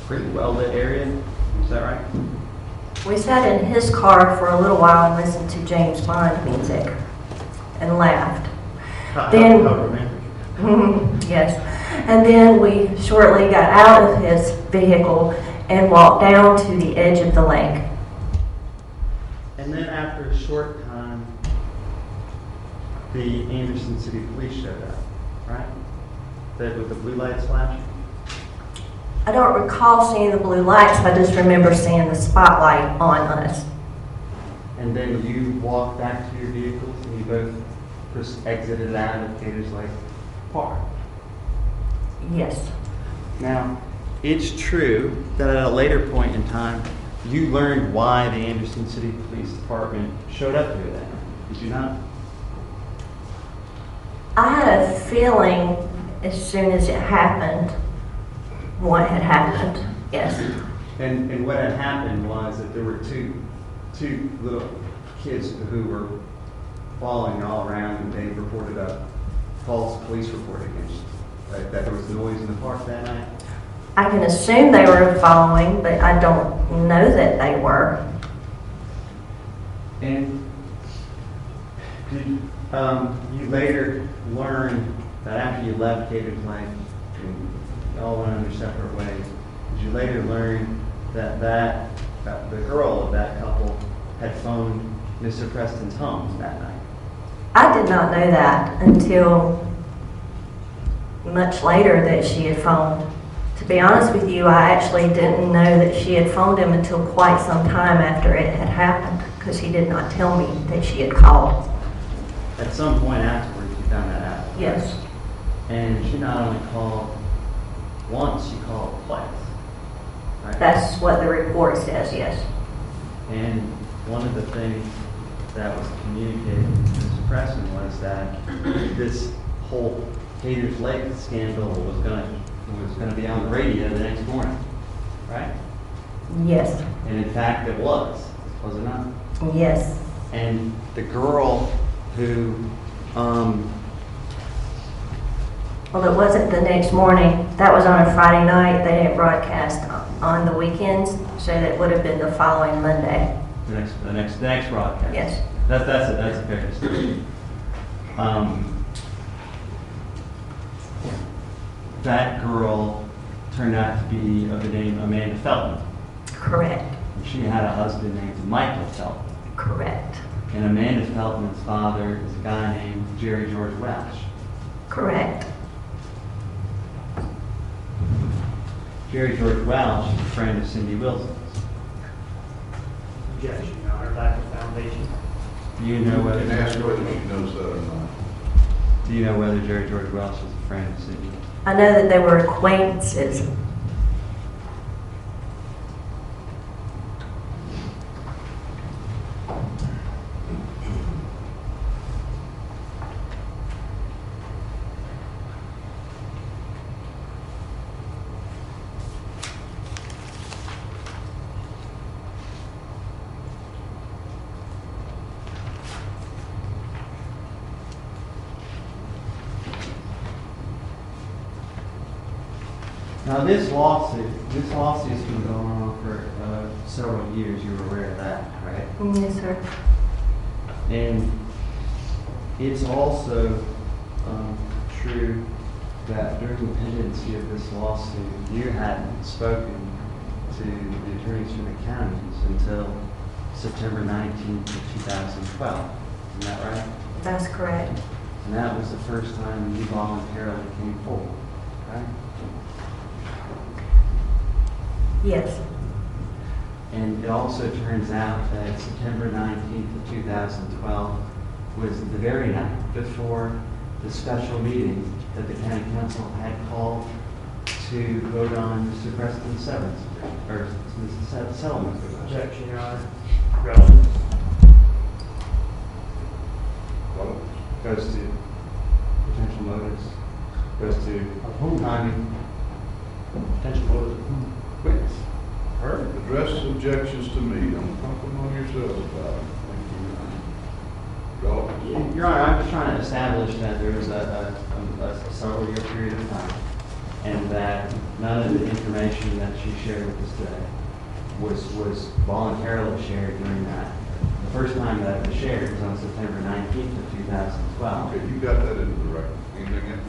pretty well-lit area. Is that right? We sat in his car for a little while and listened to James Bond music and laughed. How romantic. Yes. And then we shortly got out of his vehicle and walked down to the edge of the lake. And then after a short time, the Anderson City Police showed up, right? With the blue lights flashing. I don't recall seeing the blue lights, but I just remember seeing the spotlight on us. And then you walked back to your vehicles and you both just exited out of Gators Lake Park. Yes. Now, it's true that at a later point in time, you learned why the Anderson City Police Department showed up here then. Did you not? I had a feeling as soon as it happened, what had happened. Yes. And what had happened was that there were two little kids who were following all around, and they reported a false police report against you. That there was noise in the park that night? I can assume they were following, but I don't know that they were. And did you later learn that after you left Gators Lake and you all went on your separate ways, did you later learn that the girl of that couple had phoned Mr. Preston's home that night? I did not know that until much later that she had phoned. To be honest with you, I actually didn't know that she had phoned him until quite some time after it had happened, because he did not tell me that she had called. At some point afterwards, you found that out? Yes. And she not only called once, she called twice, right? That's what the report says, yes. And one of the things that was communicated to Mr. Preston was that this whole Gators Lake scandal was going to be on the radio the next morning, right? Yes. And in fact, it was it not? Yes. And the girl who, Well, it wasn't the next morning. That was on a Friday night. They didn't broadcast on the weekends, so that would have been the following Monday. the next broadcast. Yes. That's a fair statement. That girl turned out to be of the name Amanda Feltman. Correct. And she had a husband named Michael Feltman. Correct. And Amanda Feltman's father is a guy named Jerry George Welsh. Correct. Jerry George Welsh is a friend of Cindy Wilson's. Objection, Your Honor, lack of foundation. Do you know whether And ask whether she knows that or not. Do you know whether Jerry George Welsh is a friend of Cindy? I know that they were acquaintances. Now this lawsuit's been going on for several years. You were aware of that, right? Yes, sir. And it's also true that during the pendency of this lawsuit, you hadn't spoken to the attorneys for the counties until September 19th of 2012. Isn't that right? That's correct. And that was the first time you voluntarily came forward, right? Yes. And it also turns out that September 19th of 2012 was the very night before the special meeting that the county council had called to vote on Mr. Preston's severance, or the settlement. Objection, Your Honor. Relevant. Well, Goes to potential motives, goes to timing, Potential motive. witness. her address objections to me. Don't pump them on yourselves about it. Thank you, Your Honor. Go. Your Honor, I'm just trying to establish that there was a several-year period of time, and that none of the information that she shared with us today was voluntarily shared during that. The first time that it was shared was on September 19th of 2012. Okay, you got that into the record. Anything else?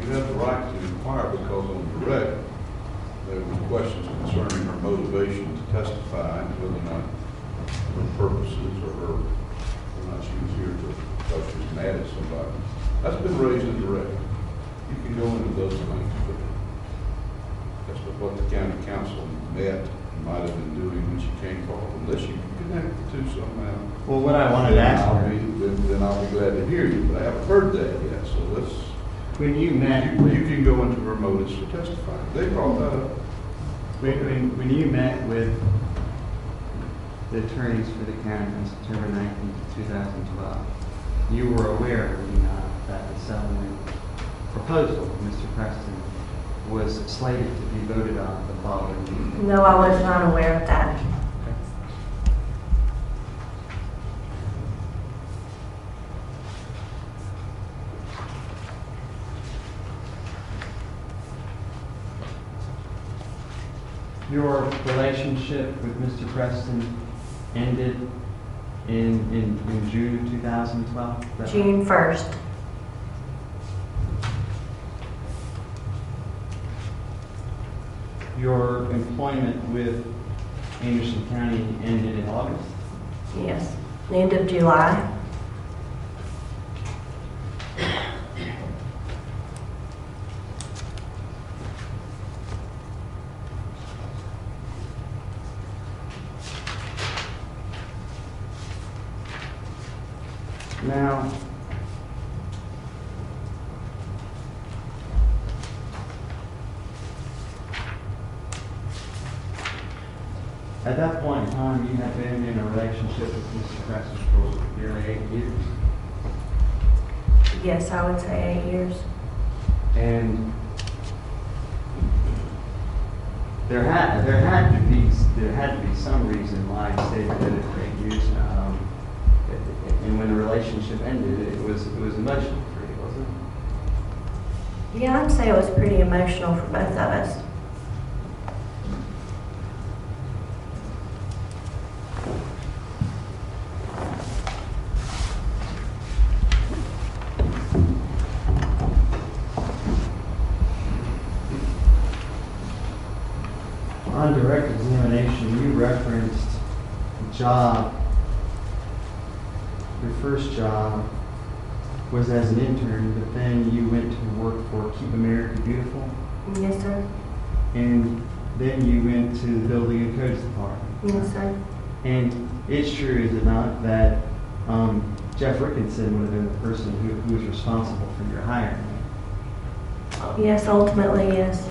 You have the right to inquire because on direct, there were questions concerning her motivation to testify and whether or not her purposes or her, whether or not she was here because she was mad at somebody. That's been raised in direct. You can go into those things, but that's what the county council met and might have been doing when she came forward, unless you can connect the two somehow. Well, what I wanted to ask her, Then I'll be glad to hear you, but I haven't heard that yet, so let's. when you met You with, can go into her motives for testifying. They brought that up. when you met with the attorneys for the county on September 19th, 2012, you were aware, were you not, that the settlement proposal of Mr. Preston was slated to be voted on the following meeting? No, I was not aware of that. Your relationship with Mr. Preston ended in June of 2012? Is that right? June 1st. Your employment with Anderson County ended in August? Yes. The end of July. Now, at that point in time, you had been in a relationship with Mr. Preston for nearly 8 years. Yes, I would say 8 years. And there had to be some reason why he stayed with it for 8 years. And when the relationship ended, it was emotional for you, wasn't it? Yeah, I'd say it was pretty emotional for both of us. On direct examination, you referenced the job. Your first job was as an intern, but then you went to work for Keep America Beautiful, Yes, sir. and then you went to the Building and Codes Department. Yes, sir. And it's true, is it not, that Jeff Rickinson would have been the person who was responsible for your hiring? Yes, ultimately, yes.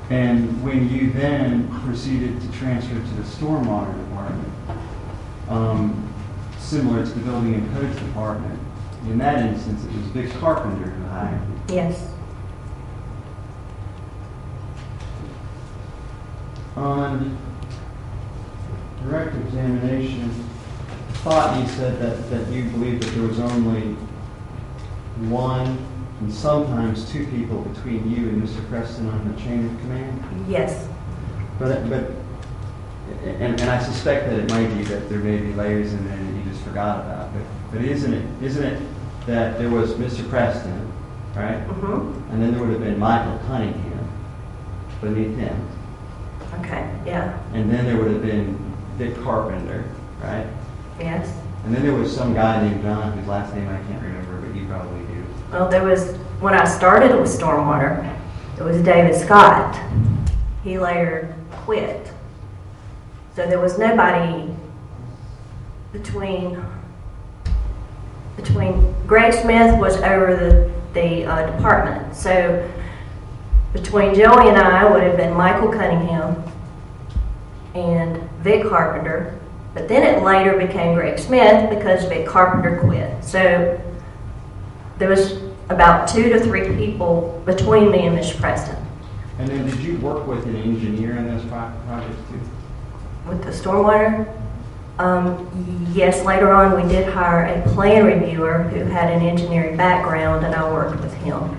And when you then proceeded to transfer to the Stormwater Department, similar to the Building and Codes Department, in that instance, it was Vic Carpenter who hired you. Yes. On direct examination, I thought you said that you believed that there was only one and sometimes two people between you and Mr. Preston on the chain of command. Yes. And I suspect that it might be that there may be layers in there that you just forgot about. But isn't it that there was Mr. Preston, right? Mm-hmm. And then there would have been Michael Cunningham beneath him. Okay, yeah. And then there would have been Vic Carpenter, right? Yes. And then there was some guy named John whose last name I can't remember, but you probably do. Well, there was, when I started with Stormwater, it was David Scott. He later quit. So there was nobody between Greg Smith was over the department. So between Joey and I would have been Michael Cunningham and Vic Carpenter But then it later became Greg Smith because Vic Carpenter quit. So there was about 2 to 3 people between me and Mr. Preston. And then did you work with an engineer in those projects too? With the stormwater, yes, later on we did hire a plan reviewer who had an engineering background, and I worked with him.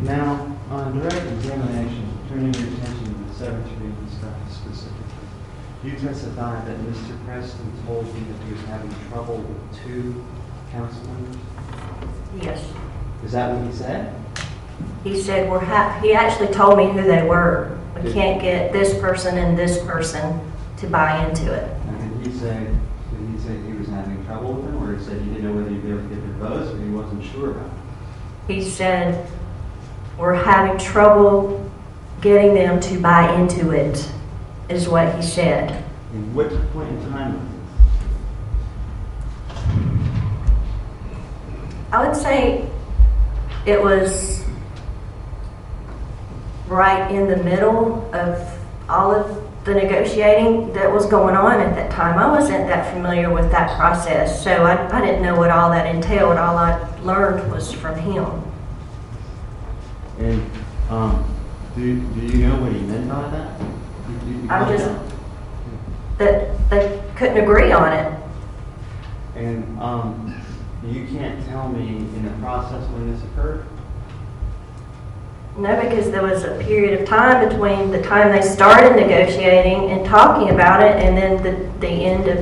Now, on direct examination, turning your attention to the severance agreement stuff specifically, you testified that Mr. Preston told you that he was having trouble with 2 council members? Yes. Is that what he said? He said he actually told me who they were. We can't get this person and this person to buy into it. And did he say he was having trouble with them, or he said he didn't know whether he'd be able to get their votes, or he wasn't sure about it? He said, we're having trouble getting them to buy into it, is what he said. In what point in time was this? I would say it was right in the middle of all of the negotiating that was going on at that time. I wasn't that familiar with that process, so I didn't know what all that entailed. All I learned was from him. And do you know what he meant by that? I'm just that they couldn't agree on it. And you can't tell me in the process when this occurred? No, because there was a period of time between the time they started negotiating and talking about it and then the end of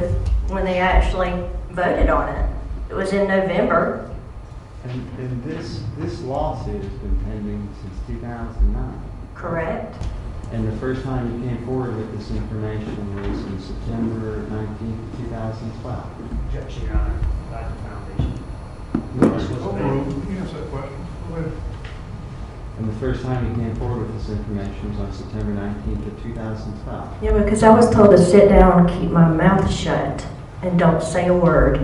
when they actually voted on it. It was in November. And this lawsuit has been pending since 2009. Correct. And the first time you came forward with this information was in September 19th, 2012. Objection, Your Honor. Lack of foundation. Can you answer that question? Go ahead. And the first time you came forward with this information was on September 19th of 2012. Yeah, because I was told to sit down and keep my mouth shut and don't say a word.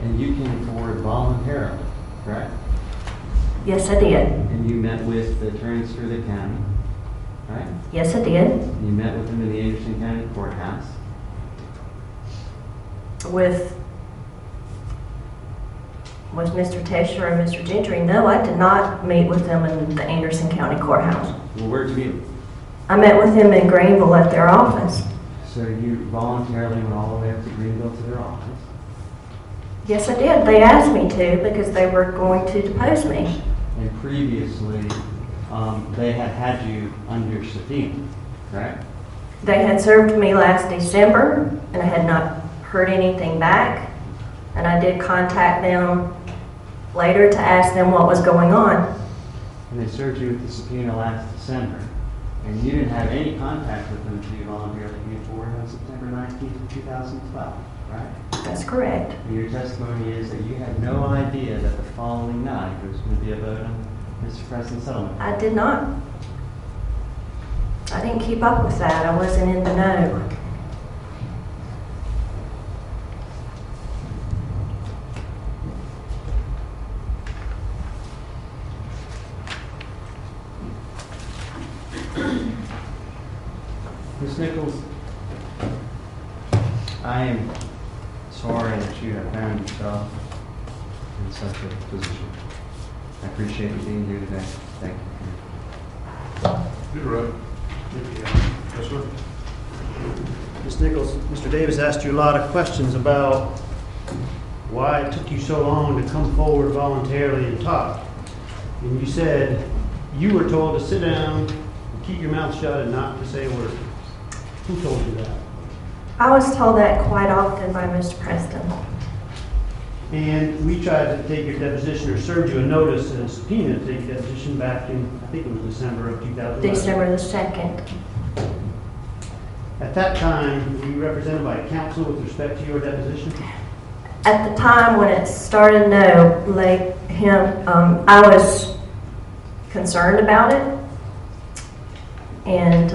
And you came forward voluntarily, correct? Yes, I did. And you met with the attorneys for the county, right? Yes, I did. And you met with them in the Anderson County Courthouse. Was Mr. Tesher and Mr. Gentry? No, I did not meet with them in the Anderson County Courthouse. Well, where'd you meet? I met with them in Greenville at their office. So you voluntarily went all the way up to Greenville to their office? Yes, I did. They asked me to because they were going to depose me. And previously, they had you under subpoena, correct? They had served me last December, and I had not heard anything back. And I did contact them later to ask them what was going on. And they served you with the subpoena last December. And you didn't have any contact with them until you voluntarily came forward on September 19th of 2012, right? That's correct. And your testimony is that you had no idea that the following night there was going to be a vote on Mr. Preston's settlement. I did not. I didn't keep up with that. I wasn't in the know. Ms. Nichols, I am sorry that you have found yourself in such a position. I appreciate you being here today. Thank you. You're right. Yes, sir. Ms. Nichols, Mr. Davis asked you a lot of questions about why it took you so long to come forward voluntarily and talk. And you said you were told to sit down and keep your mouth shut and not to say a word. Who told you that? I was told that quite often by Mr. Preston. And we tried to take your deposition or served you a notice and a subpoena to take your deposition back in, I think it was December of 2011. December the 2nd. At that time, were you represented by counsel with respect to your deposition? At the time when it started, no, I was concerned about it. And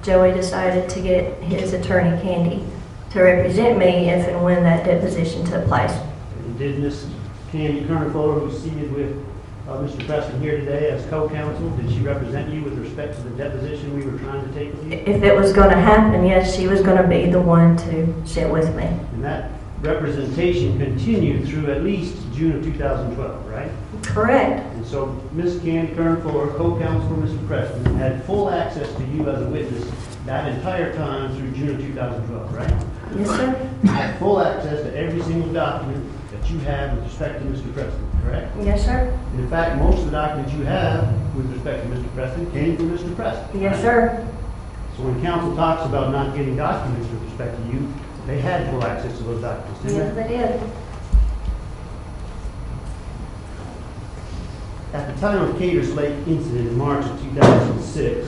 Joey decided to get his attorney, Candy, to represent me if and when that deposition took place. And did Miss Candy Kern-Fuller, who's seated with Mr. Preston here today as co-counsel, did she represent you with respect to the deposition we were trying to take with you? If it was going to happen, yes, she was going to be the one to sit with me. And that representation continued through at least June of 2012, right? Correct. And so Ms. Candy Kern-Fuller, co-counsel for Mr. Preston, had full access to you as a witness that entire time through June of 2012, right? Yes, sir. You had full access to every single document that you had with respect to Mr. Preston, correct? Yes, sir. And in fact, most of the documents you have with respect to Mr. Preston came from Mr. Preston. Yes, sir. So when counsel talks about not getting documents with respect to you, they had full access to those documents, didn't Yes, they? they did. At the time of Cater's Lake incident in March of 2006,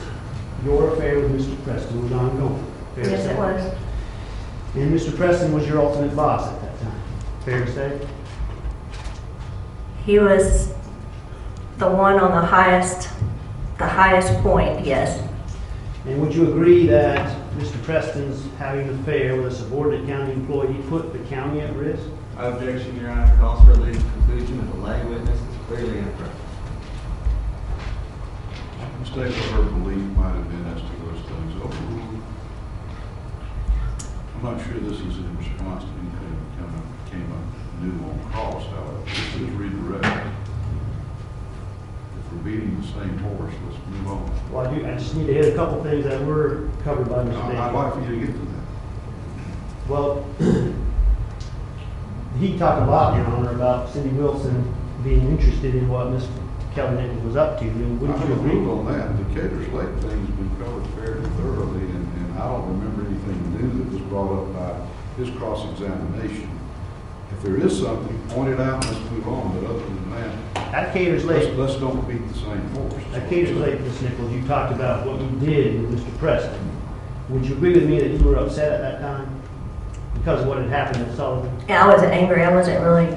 your affair with Mr. Preston was ongoing. Fair to Yes, say? it was. And Mr. Preston was your ultimate boss at that time. Fair to say? He was the one on the highest point, yes. And would you agree that Mr. Preston's having an affair with a subordinate county employee put the county at risk? Objection, Your Honor. Calls for a legal conclusion of the lay witness is clearly incorrect. Mistake of her belief might have been as to those things overruled. I'm not sure this is in response to anything that came up new on cross, however. This is redirect. If we're beating the same horse, let's move on. Well, I just need to hit a couple things that were covered by Mr. I'd Davis. like for you to get to that. Well, he talked a lot, Your Honor, about Cindy Wilson being interested in what Ms. Kelly Nichols was up to. I mean, wouldn't you agree? on that. The Cater's Lake thing's been covered fairly thoroughly, and I don't remember anything new that was brought up by his cross-examination. If there is something, point it out, let's move on, but other than that, At Cater's Lake, let's don't beat the same horse. at Cater's Lake, Ms. Nichols, you talked about what you did with Mr. Preston. Would you agree with me that you were upset at that time because of what had happened at Sullivan? Yeah, I wasn't angry. I wasn't really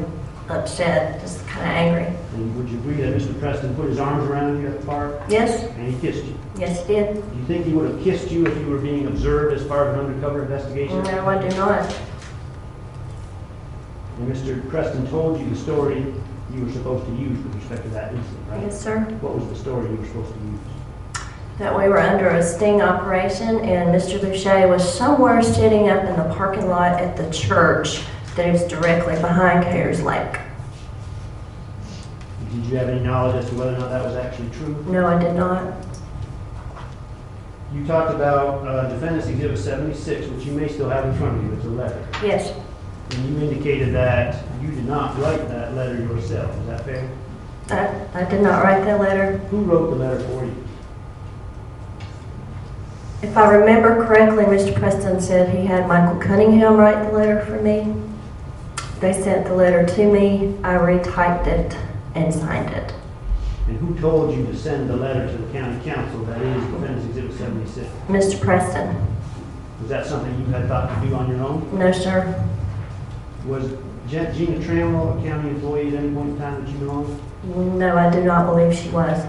upset, just kind of angry. And would you agree that Mr. Preston put his arms around you at the park Yes, and he kissed you? yes, he did. Do you think he would have kissed you if you were being observed as part of an undercover investigation? No, I do not. And Mr. Preston told you the story you were supposed to use with respect to that incident, right? Yes, sir. What was the story you were supposed to use? That we were under a sting operation and Mr. Boucher was somewhere sitting up in the parking lot at the church that is directly behind Cater's Lake. Did you have any knowledge as to whether or not that was actually true? No, I did not. You talked about Defendant's Exhibit 76, which you may still have in front of you. It's a letter. Yes, And you indicated that you did not write that letter yourself. Is that fair? I did not write that letter. Who wrote the letter for you? If I remember correctly, Mr. Preston said he had Michael Cunningham write the letter for me. They sent the letter to me. I retyped it and signed it. And who told you to send the letter to the county council, that is Defendant's Exhibit 76? Mr. Preston. Was that something you had thought to do on your own? No, sir. Was Gina Trammell a county employee at any point in time that you belonged? No, I do not believe she was.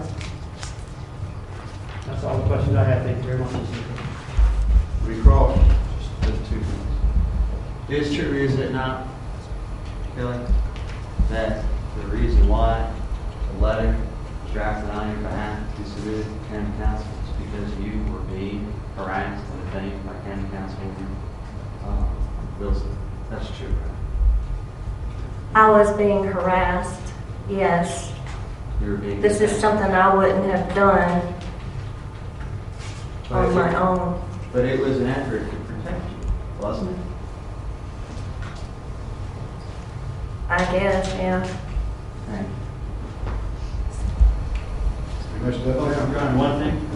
That's all the questions I have. Thank you very much, Mr. Nichols. Recross. Just two things. It is true, is it not, Kelly, that the reason why the letter was drafted on your behalf to submit to county council is because you were being harassed and detained by county councilwoman Wilson? That's true, right? I was being harassed, yes. You were being This is detained. something I wouldn't have done on my own. But it was an effort to protect you, wasn't it? I guess, yeah. Right. You messed that I'm down. trying one thing.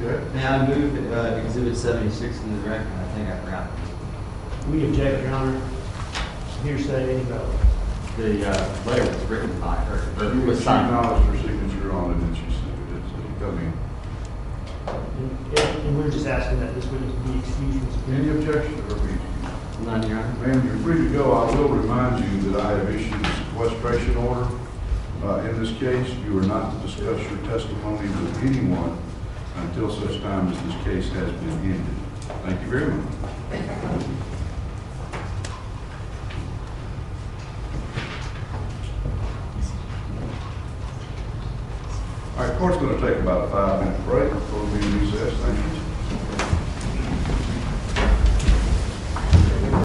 Okay. May I move Exhibit 76 in the record? I think I forgot. We object, Your Honor. Hearsay, irrelevant. The letter was written by her, but it You was signed. acknowledged her signature on it, and she said it's coming. And we're just asking that this witness be excused from subpoena. Any objection to her being excused? None, Your Honor. Ma'am, you're free to go. I will remind you that I have issued a sequestration order In this case, you are not to discuss your testimony with anyone until such time as this case has been ended. Thank you very much. All right, court's going to take about a 5-minute break before we recess.